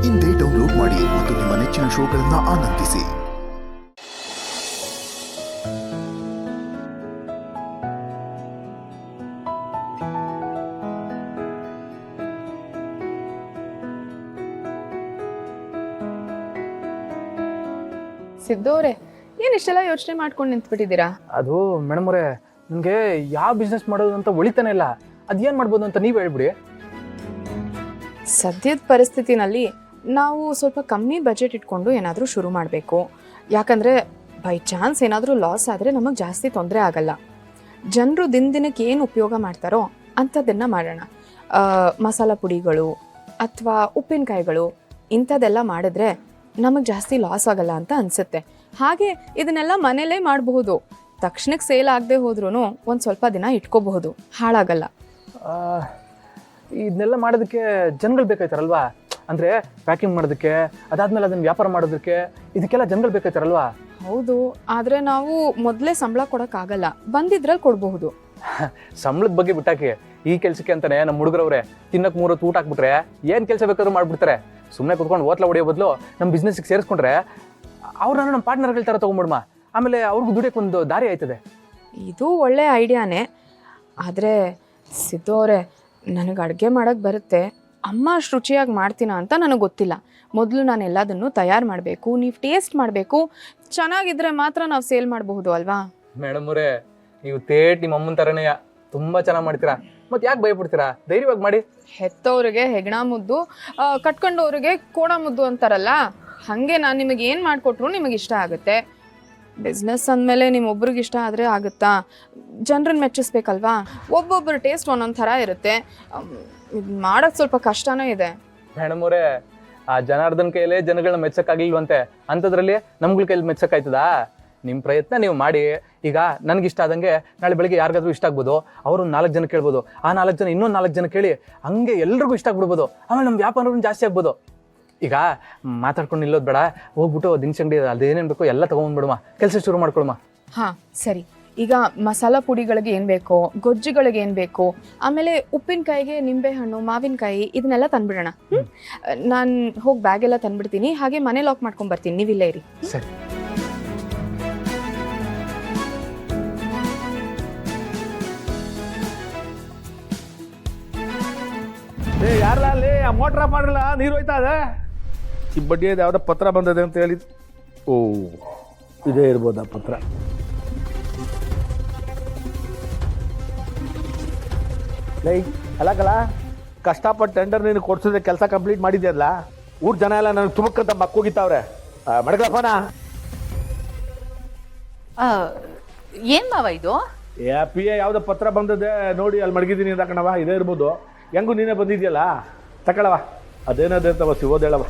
ಇಂದೇ ಡೌನ್ಲೋಡ್ ಮಾಡಿ ಮತ್ತು ನಿಮ್ಮ ನೆಚ್ಚಿನ ಶೋಗಳನ್ನು ಆನಂದಿಸಿ. ಸಿದ್ದು ಅವರೇ, ಏನು ಇಷ್ಟೆಲ್ಲ ಯೋಚನೆ ಮಾಡ್ಕೊಂಡು ನಿಂತ್ಬಿಟ್ಟಿದ್ದೀರಾ? ಅದು ಮೇಡಮ್ ಅವರೇ, ನನಗೆ ಯಾವ ಬಿಸ್ನೆಸ್ ಮಾಡೋದು ಅಂತ ಉಳಿತಾನೆ ಇಲ್ಲ. ಅದೇನು ಮಾಡ್ಬೋದು ಅಂತ ನೀವು ಹೇಳ್ಬಿಡಿ. ಸದ್ಯದ ಪರಿಸ್ಥಿತಿನಲ್ಲಿ ನಾವು ಸ್ವಲ್ಪ ಕಮ್ಮಿ ಬಜೆಟ್ ಇಟ್ಕೊಂಡು ಏನಾದರೂ ಶುರು ಮಾಡಬೇಕು. ಯಾಕಂದರೆ ಬೈ ಚಾನ್ಸ್ ಏನಾದರೂ ಲಾಸ್ ಆದರೆ ನಮಗೆ ಜಾಸ್ತಿ ತೊಂದರೆ ಆಗಲ್ಲ. ಜನರು ದಿನಕ್ಕೆ ಏನು ಉಪಯೋಗ ಮಾಡ್ತಾರೋ ಅಂಥದ್ದನ್ನು ಮಾಡೋಣ. ಮಸಾಲ ಪುಡಿಗಳು ಅಥವಾ ಉಪ್ಪಿನಕಾಯಿಗಳು ಇಂಥದ್ದೆಲ್ಲ ಮಾಡಿದ್ರೆ ನಮಗೆ ಜಾಸ್ತಿ ಲಾಸ್ ಆಗಲ್ಲ ಅಂತ ಅನಿಸುತ್ತೆ. ಹಾಗೆ ಇದನ್ನೆಲ್ಲ ಮನೇಲೇ ಮಾಡಬಹುದು. ತಕ್ಷಣಕ್ಕೆ ಸೇಲ್ ಆಗದೆ ಹೋದ್ರೂ ಒಂದು ಸ್ವಲ್ಪ ದಿನ ಇಟ್ಕೋಬಹುದು, ಹಾಳಾಗಲ್ಲ. ಇದನ್ನೆಲ್ಲ ಮಾಡೋದಕ್ಕೆ ಜನಗಳು ಬೇಕಾಯ್ತಾರಲ್ವಾ? ಅಂದರೆ ಪ್ಯಾಕಿಂಗ್ ಮಾಡೋದಕ್ಕೆ, ಅದಾದಮೇಲೆ ಅದನ್ನು ವ್ಯಾಪಾರ ಮಾಡೋದಕ್ಕೆ, ಇದಕ್ಕೆಲ್ಲ ಜನಗಳು ಬೇಕಾಯ್ತಾರಲ್ವಾ? ಹೌದು, ಆದರೆ ನಾವು ಮೊದಲೇ ಸಂಬಳ ಕೊಡೋಕ್ಕಾಗಲ್ಲ, ಬಂದಿದ್ರಲ್ಲಿ ಕೊಡಬಹುದು. ಸಂಬಳದ ಬಗ್ಗೆ ಬಿಟ್ಟಾಕಿ, ಈ ಕೆಲಸಕ್ಕೆ ಅಂತಾನೆ ನಮ್ಮ ಹುಡುಗರವ್ರೆ ತಿನ್ನಕ್ಕೆ 3 ಹೊತ್ತು ಊಟ ಹಾಕ್ಬಿಟ್ರೆ ಏನು ಕೆಲಸ ಬೇಕಾದ್ರೂ ಮಾಡಿಬಿಡ್ತಾರೆ. ಸುಮ್ಮನೆ ಕುತ್ಕೊಂಡು ಓತ್ಲ ಹೊಡೆಯೋ ಬದಲು ನಮ್ಮ ಬಿಸ್ನೆಸ್ಗೆ ಸೇರಿಸ್ಕೊಂಡ್ರೆ ಅವ್ರನ್ನ ನಮ್ಮ ಪಾರ್ಟ್ನರ್ಗಳ ಥರ ತೊಗೊಂಡ್ಬಿಡ್ಮ. ಆಮೇಲೆ ಅವ್ರಿಗೂ ದುಡಿಯೋಕೆ ಒಂದು ದಾರಿ ಆಯ್ತದೆ. ಇದು ಒಳ್ಳೆ ಐಡಿಯಾನೇ. ಆದರೆ ಸಿದ್ದು ಅವರೇ, ನನಗೆ ಅಡುಗೆ ಮಾಡೋಕ್ಕೆ ಬರುತ್ತೆ, ಅಮ್ಮ ಅಷ್ಟು ರುಚಿಯಾಗಿ ಮಾಡ್ತೀನ ಅಂತ ನನಗೆ ಗೊತ್ತಿಲ್ಲ. ಮೊದಲು ನಾನು ಎಲ್ಲದನ್ನು ತಯಾರು ಮಾಡಬೇಕು, ನೀವು ಟೇಸ್ಟ್ ಮಾಡಬೇಕು. ಚೆನ್ನಾಗಿದ್ದರೆ ಮಾತ್ರ ನಾವು ಸೇಲ್ ಮಾಡಬಹುದು ಅಲ್ವಾ? ಮೇಡಮ್ ಅವರೇ, ನೀವು ನಿಮ್ಮ ಅಮ್ಮನ ಥರನೇ ತುಂಬ ಚೆನ್ನಾಗಿ ಮಾಡ್ತೀರಾ. ಮತ್ತೆ ಯಾಕೆ ಭಯಪಡ್ತೀರಾ? ಧೈರ್ಯವಾಗಿ ಮಾಡಿ. ಹೆತ್ತವ್ರಿಗೆ ಹೆಗಣ ಮುದ್ದು, ಕಟ್ಕೊಂಡವ್ರಿಗೆ ಕೋಣ ಮುದ್ದು ಅಂತಾರಲ್ಲ, ಹಾಗೆ ನಾನು ನಿಮಗೆ ಏನು ಮಾಡಿಕೊಟ್ರು ನಿಮಗೆ ಇಷ್ಟ ಆಗುತ್ತೆ. ಬಿಸ್ನೆಸ್ ಅಂದಮೇಲೆ ನಿಮ್ಮೊಬ್ರಿಗೆ ಇಷ್ಟ ಆದರೆ ಆಗುತ್ತಾ? ಜನರನ್ನ ಮೆಚ್ಚಿಸ್ಬೇಕಲ್ವಾ? ಒಬ್ಬೊಬ್ಬರು ಟೇಸ್ಟ್ ಒಂದೊಂದು ಥರ ಇರುತ್ತೆ. ಇದು ಮಾಡೋಕ್ಕೆ ಸ್ವಲ್ಪ ಕಷ್ಟನೇ ಇದೆ. ಮೇಡಮ್ ಅವರೇ, ಆ ಜನಾರ್ದನ್ ಕೈಲೇ ಜನಗಳನ್ನ ಮೆಚ್ಚಕ್ಕಾಗಿಲ್ವಂತೆ, ಅಂಥದ್ರಲ್ಲಿ ನಮ್ಗಳ ಕೈಲಿ ಮೆಚ್ಚಕ್ಕಾಯ್ತದಾ? ನಿಮ್ಮ ಪ್ರಯತ್ನ ನೀವು ಮಾಡಿ. ಈಗ ನನಗಿಷ್ಟ ಆದಂಗೆ ನಾಳೆ ಬೆಳಿಗ್ಗೆ ಯಾರಿಗಾದ್ರೂ ಇಷ್ಟ ಆಗ್ಬೋದು, ಅವರು 4 ಜನ ಕೇಳ್ಬೋದು, ಆ 4 ಜನ ಇನ್ನೊಂದು 4 ಜನ ಕೇಳಿ ಹಂಗೆ ಎಲ್ರಿಗೂ ಇಷ್ಟ ಆಗ್ಬಿಡ್ಬೋದು. ಆಮೇಲೆ ನಮ್ಮ ವ್ಯಾಪಾರನೂ ಜಾಸ್ತಿ ಆಗ್ಬೋದು. ಈಗ ಮಾತಾಡ್ಕೊಂಡು ನಿಲ್ಲೋದು ಬೇಡ, ಹೋಗ್ಬಿಟ್ಟು ದಿನಸಿ ಅಂಗಡಿ ಅದೇನೇನು ಬೇಕೋ ಎಲ್ಲ ತೊಗೊಂಡ್ಬಿಡುವ, ಕೆಲಸ ಶುರು ಮಾಡ್ಕೊಳುವ. ಹಾಂ ಸರಿ. ಈಗ ಮಸಾಲ ಪುಡಿಗಳಿಗೆ ಏನು ಬೇಕೋ, ಗೊಜ್ಜುಗಳಿಗೆ ಏನು ಬೇಕೋ, ಆಮೇಲೆ ಉಪ್ಪಿನಕಾಯಿಗೆ ನಿಂಬೆಹಣ್ಣು, ಮಾವಿನಕಾಯಿ ಇದನ್ನೆಲ್ಲ ತಂದ್ಬಿಡೋಣ. ನಾನು ಹೋಗಿ ಬ್ಯಾಗೆಲ್ಲ ತಂದ್ಬಿಡ್ತೀನಿ. ಹಾಗೆ ಮನೆ ಲಾಕ್ ಮಾಡ್ಕೊಂಡ್ಬರ್ತೀನಿ, ನೀವಿಲ್ಲೇ ಇರಿ. ಸರಿ. ಯಾರಲ್ಲ ಅಲ್ಲಿ ಆ ಮೋಟ್ರ್ ಆಫ್ ಮಾಡಿರಲ್ಲ, ನೀರು ಹೋಯ್ತಾ ಇದೆ. ಈ ಬಡ್ಡಿಯದು ಯಾವುದೋ ಪತ್ರ ಬಂದದೆ ಅಂತ ಹೇಳಿ. ಓ, ಇದೇ ಇರ್ಬೋದಾ ಪತ್ರ? ಲೈ ಅಲ್ಲಕಲ್ಲ, ಕಷ್ಟಪಟ್ಟು ಟೆಂಡರ್ ನೀನು ಕೊಡ್ಸಿದ್ರೆ ಕೆಲಸ ಕಂಪ್ಲೀಟ್ ಮಾಡಿದ್ಯಲ್ಲ, ಊರ್ ಜನ ಎಲ್ಲ ನನಗೆ ತುಮಕ್ಕಂತ ಮಕ್ಕೋಗಿತ್ತವ್ರೆ. ಮಡಗಪ್ಪನ ಏನ್ ಮಾವ ಇದು? ಪಿ ಎ ಯಾವುದೋ ಪತ್ರ ಬಂದದೆ ನೋಡಿ, ಅಲ್ಲಿ ಮಡಗಿದ್ದೀನಿ ಅಂತ ಕಣವ, ಇದೇ ಇರ್ಬೋದು. ಹೆಂಗೂ ನೀನೇ ಬಂದಿದ್ಯಲ್ಲ, ತಗೊಳವ, ಅದೇನದೇ ಅಂತವ ಸಿಗೋದೇಳವ.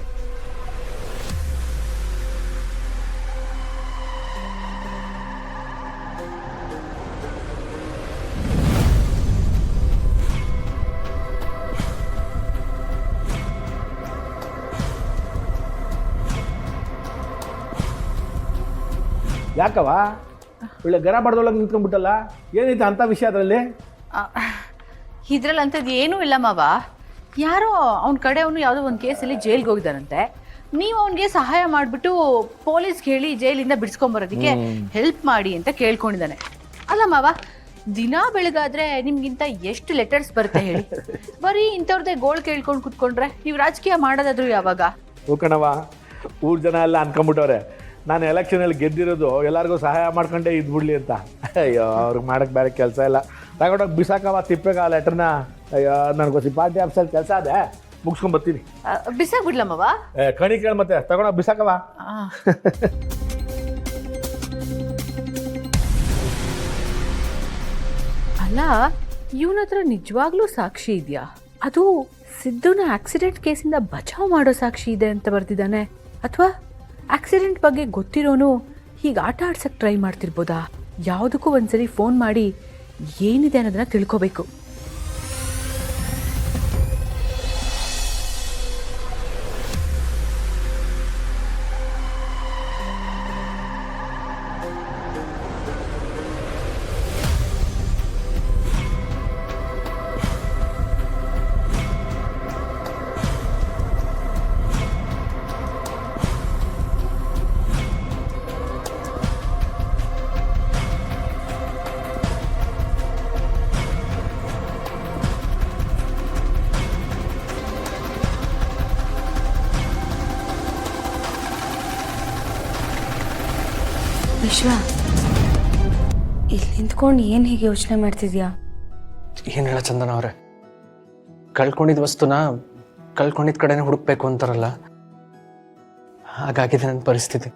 ಯಾಕವ ಒಳ್ಳೆ ಗರ ಬಡ್ದೊಳಗೆ ನಿಂತ್ಕೊಂಡ್ಬಿಟ್ಟಲ್ಲ, ಏನೈತೆ ಅಂಥ ವಿಷಯ ಅದರಲ್ಲಿ? ಇದ್ರಲ್ಲಿ ಅಂಥದ್ದು ಏನೂ ಇಲ್ಲ ಮಾವ. ಯಾರೋ ಅವ್ನ ಕಡೆ ಅವನು ಯಾವುದೋ ಒಂದು ಕೇಸಲ್ಲಿ ಜೈಲ್ಗೆ ಹೋಗಿದ್ದಾನಂತೆ. ನೀವು ಅವನಿಗೆ ಸಹಾಯ ಮಾಡಿಬಿಟ್ಟು ಪೊಲೀಸ್ಗೆ ಹೇಳಿ ಜೈಲಿಂದ ಬಿಡಿಸ್ಕೊಂಬರೋದಕ್ಕೆ ಹೆಲ್ಪ್ ಮಾಡಿ ಅಂತ ಕೇಳ್ಕೊಂಡಿದ್ದಾನೆ. ಅಲ್ಲ ಮಾವ, ದಿನ ಬೆಳಗಾದ್ರೆ ನಿಮ್ಗಿಂತ ಎಷ್ಟು ಲೆಟರ್ಸ್ ಬರುತ್ತೆ ಹೇಳಿ? ಬರೀ ಇಂಥವ್ರದ್ದೇ ಗೋಳ್ ಕೇಳ್ಕೊಂಡು ಕುತ್ಕೊಂಡ್ರೆ ನೀವು ರಾಜಕೀಯ ಮಾಡೋದಾದ್ರು ಯಾವಾಗ? ಕಣವ, ಊರ್ ಜನ ಎಲ್ಲ ಅನ್ಕೊಂಡ್ಬಿಟ್ಟವ್ರೆ ನಾನು ಎಲೆಕ್ಷನಲ್ಲಿ ಗೆದ್ದಿರೋದು ಎಲ್ಲರಿಗೂ ಸಹಾಯ ಮಾಡ್ಕೊಂಡೇ ಇದ್ಬಿಡ್ಲಿ ಅಂತ. ಅಯ್ಯೋ, ಅವ್ರಿಗೆ ಮಾಡೋಕ್ಕೆ ಬೇರೆ ಕೆಲಸ ಇಲ್ಲ. ತಗೊಂಡೋಗಿ ಬಿಸಾಕವ ತಿಪ್ಪೆಗ ಆ ಲೆಟರ್ನ. ಅಯ್ಯೋ, ನನಗೋಸಿ ಪಾರ್ಟಿ ಆಫೀಸಲ್ಲಿ ಕೆಲಸ ಅದೇ, ಮುಗಿಸ್ಕೊಂಡ್ಬರ್ತೀನಿ. ಬಿಸಾಕ್ಬಿಡ್ಲಮ್ಮವ? ಕಣಿ ಕೇಳಿ ಮತ್ತೆ ತಗೊಂಡೋಗಿ ಬಿಸಾಕವ. ಅಲ್ಲ, ಇವನ ಹತ್ರ ನಿಜವಾಗ್ಲೂ ಸಾಕ್ಷಿ ಇದೆಯಾ? ಅದು ಸಿದ್ದುನ ಆಕ್ಸಿಡೆಂಟ್ ಕೇಸಿಂದ ಬಚಾವ್ ಮಾಡೋ ಸಾಕ್ಷಿ ಇದೆ ಅಂತ ಬರ್ತಿದ್ದಾನೆ, ಅಥವಾ ಆಕ್ಸಿಡೆಂಟ್ ಬಗ್ಗೆ ಗೊತ್ತಿರೋನು ಹೀಗೆ ಆಟ ಆಡ್ಸಕ್ಕೆ ಟ್ರೈ ಮಾಡ್ತಿರ್ಬೋದಾ? ಯಾವುದಕ್ಕೂ ಒಂದ್ಸರಿ ಫೋನ್ ಮಾಡಿ ಏನಿದೆ ಅನ್ನೋದನ್ನ ತಿಳ್ಕೋಬೇಕು. ವಿಶ್ವ, ಇಲ್ಲಿ ನಿಂತ್ಕೊಂಡು ಏನು ಹೀಗೆ ಯೋಚನೆ ಮಾಡ್ತಿದ್ಯಾ? ಏನು ಹೇಳ ಚಂದನ ಅವರೇ, ಕಳ್ಕೊಂಡಿದ್ದ ವಸ್ತುನ ಕಳ್ಕೊಂಡಿದ್ದ ಕಡೆನೇ ಹುಡುಕ್ಬೇಕು ಅಂತಾರಲ್ಲ, ಹಾಗಾಗಿದೆ ನನ್ನ ಪರಿಸ್ಥಿತಿ.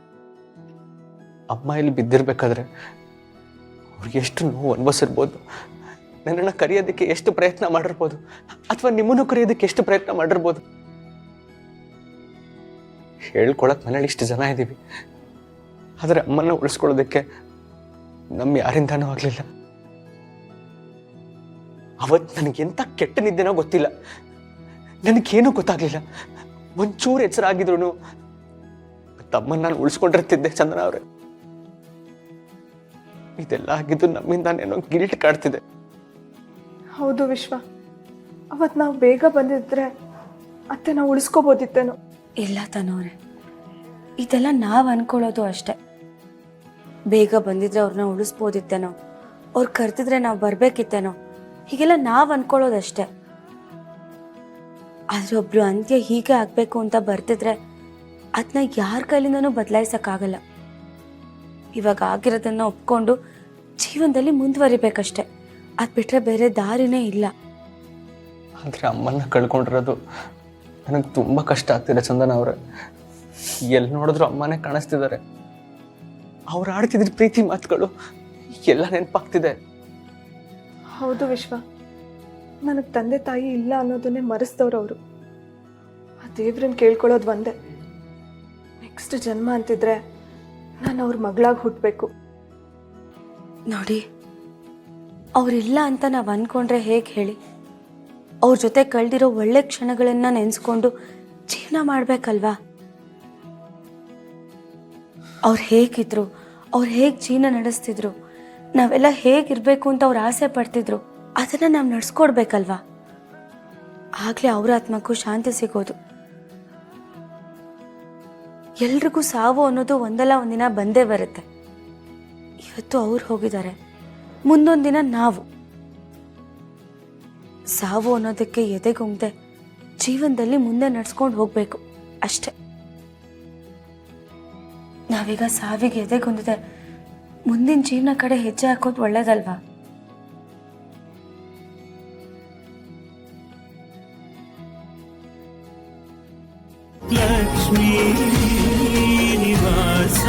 ಅಮ್ಮ ಇಲ್ಲಿ ಬಿದ್ದಿರ್ಬೇಕಾದ್ರೆ ಅವ್ರಿಗೆ ಎಷ್ಟು ನೋವು ಅನುಭವಿಸಿರ್ಬೋದು, ನನ್ನನ್ನು ಕರೆಯೋದಕ್ಕೆ ಎಷ್ಟು ಪ್ರಯತ್ನ ಮಾಡಿರ್ಬೋದು, ಅಥವಾ ನಿಮ್ಮನ್ನು ಕರೆಯೋದಕ್ಕೆ ಎಷ್ಟು ಪ್ರಯತ್ನ ಮಾಡಿರ್ಬೋದು. ಹೇಳ್ಕೊಳಕ್ ಮನೇಲಿ ಇಷ್ಟು ಜನ ಇದ್ದೀವಿ, ಆದರೆ ಅಮ್ಮನ್ನ ಉಳಿಸ್ಕೊಳ್ಳೋದಕ್ಕೆ ನಮ್ಮ ಯಾರಿಂದಾನೂ ಆಗಲಿಲ್ಲ. ಅವತ್ತು ನನಗೆಂತ ಕೆಟ್ಟ ನಿದ್ದೆನೋ ಗೊತ್ತಿಲ್ಲ, ನನಗೇನೂ ಗೊತ್ತಾಗ್ಲಿಲ್ಲ. ಒಂಚೂರು ಎಚ್ಚರ ಆಗಿದ್ರು ತಮ್ಮನ್ನ ನಾನು ಉಳಿಸ್ಕೊಂಡಿರ್ತಿದ್ದೆ ಚಂದನ ಅವ್ರೆ. ಇದೆಲ್ಲ ಆಗಿದ್ದು ನಮ್ಮಿಂದಾನೇನೋ ಗಿಲ್ಟ್ ಕಾಡ್ತಿದೆ. ಹೌದು ವಿಶ್ವ, ಅವತ್ತು ನಾವು ಬೇಗ ಬಂದಿದ್ರೆ ಅತ್ತೆ ನಾವು ಉಳಿಸ್ಕೋಬೋದಿತ್ತೇನೋ. ಇಲ್ಲ ತನೋರೆ, ಇದೆಲ್ಲ ನಾವು ಅನ್ಕೊಳ್ಳೋದು ಅಷ್ಟೆ. ಬೇಗ ಬಂದಿದ್ರೆ ಅವ್ರನ್ನ ಉಳಿಸ್ಬೋದಿತ್ತೇನೋ, ಅವ್ರು ಕರೆದಿದ್ರೆ ನಾವು ಬರಬೇಕಿತ್ತೇನೋ, ಹೀಗೆಲ್ಲ ನಾವು ಅನ್ಕೊಳ್ಳೋದಷ್ಟೆ. ಆದರೆ ಒಬ್ರು ಅಂತ್ಯ ಹೀಗೆ ಆಗಬೇಕು ಅಂತ ಬರ್ತಿದ್ರೆ ಅದನ್ನ ಯಾರ ಕೈಲಿಂದನೂ ಬದಲಾಯಿಸೋಕ್ಕಾಗಲ್ಲ. ಇವಾಗ ಆಗಿರೋದನ್ನು ಒಪ್ಕೊಂಡು ಜೀವನದಲ್ಲಿ ಮುಂದುವರಿಬೇಕಷ್ಟೆ, ಅದು ಬಿಟ್ಟರೆ ಬೇರೆ ದಾರಿನೇ ಇಲ್ಲ. ಆದರೆ ಅಮ್ಮನ್ನ ಕಳ್ಕೊಂಡಿರೋದು ನನಗೆ ತುಂಬ ಕಷ್ಟ ಆಗ್ತಿದೆ ಚಂದನ ಅವರೇ. ಎಲ್ಲಿ ನೋಡಿದ್ರು ಅಮ್ಮನೇ ಕಾಣಿಸ್ತಿದ್ದಾರೆ. ಅವ್ರು ಆಡ್ತಿದ್ರ ಪ್ರೀತಿ ಮಾತುಗಳು ಎಲ್ಲ ನೆನಪಾಗ್ತಿದೆ. ಹೌದು ವಿಶ್ವ, ನನಗೆ ತಂದೆ ತಾಯಿ ಇಲ್ಲ ಅನ್ನೋದನ್ನೇ ಮರೆಸ್ದವ್ರು ಅವರು. ಆ ದೇವ್ರನ್ನ ಕೇಳ್ಕೊಳ್ಳೋದು ಒಂದೇ, ನೆಕ್ಸ್ಟ್ ಜನ್ಮ ಅಂತಿದ್ರೆ ನಾನು ಅವ್ರ ಮಗಳಾಗಿ ಹುಟ್ಟಬೇಕು. ನೋಡಿ, ಅವರಿಲ್ಲ ಅಂತ ನಾವು ಅಂದ್ಕೊಂಡ್ರೆ ಹೇಗೆ ಹೇಳಿ? ಅವ್ರ ಜೊತೆ ಕಳೆದಿರೋ ಒಳ್ಳೆ ಕ್ಷಣಗಳನ್ನು ನೆನೆಸ್ಕೊಂಡು ಜೀವನ ಮಾಡಬೇಕಲ್ವಾ? ಅವ್ರು ಹೇಗಿದ್ರು, ಅವ್ರು ಹೇಗೆ ಜೀವನ ನಡೆಸ್ತಿದ್ರು, ನಾವೆಲ್ಲ ಹೇಗಿರಬೇಕು ಅಂತ ಅವ್ರು ಆಸೆ ಪಡ್ತಿದ್ರು, ಅದನ್ನು ನಾವು ನಡೆಸ್ಕೊಡ್ಬೇಕಲ್ವಾ? ಆಗಲೇ ಅವ್ರ ಆತ್ಮಕ್ಕೂ ಶಾಂತಿ ಸಿಗೋದು. ಎಲ್ರಿಗೂ ಸಾವು ಅನ್ನೋದು ಒಂದಲ್ಲ ಒಂದಿನ ಬಂದೇ ಬರುತ್ತೆ. ಇವತ್ತು ಅವ್ರು ಹೋಗಿದ್ದಾರೆ, ಮುಂದೊಂದು ದಿನ ನಾವು. ಸಾವು ಅನ್ನೋದಕ್ಕೆ ಎದೆಗುಂದೆ ಜೀವನದಲ್ಲಿ ಮುಂದೆ ನಡ್ಸ್ಕೊಂಡು ಹೋಗ್ಬೇಕು ಅಷ್ಟೆ. ನಾವೀಗ ಸಾವಿಗೆ ಎದೆಗುಂದಿದೆ, ಮುಂದಿನ ಜೀವನ ಕಡೆ ಹೆಜ್ಜೆ ಹಾಕೋದು ಒಳ್ಳೇದಲ್ವಾ? ಲಕ್ಷ್ಮೀ ನಿವಾಸ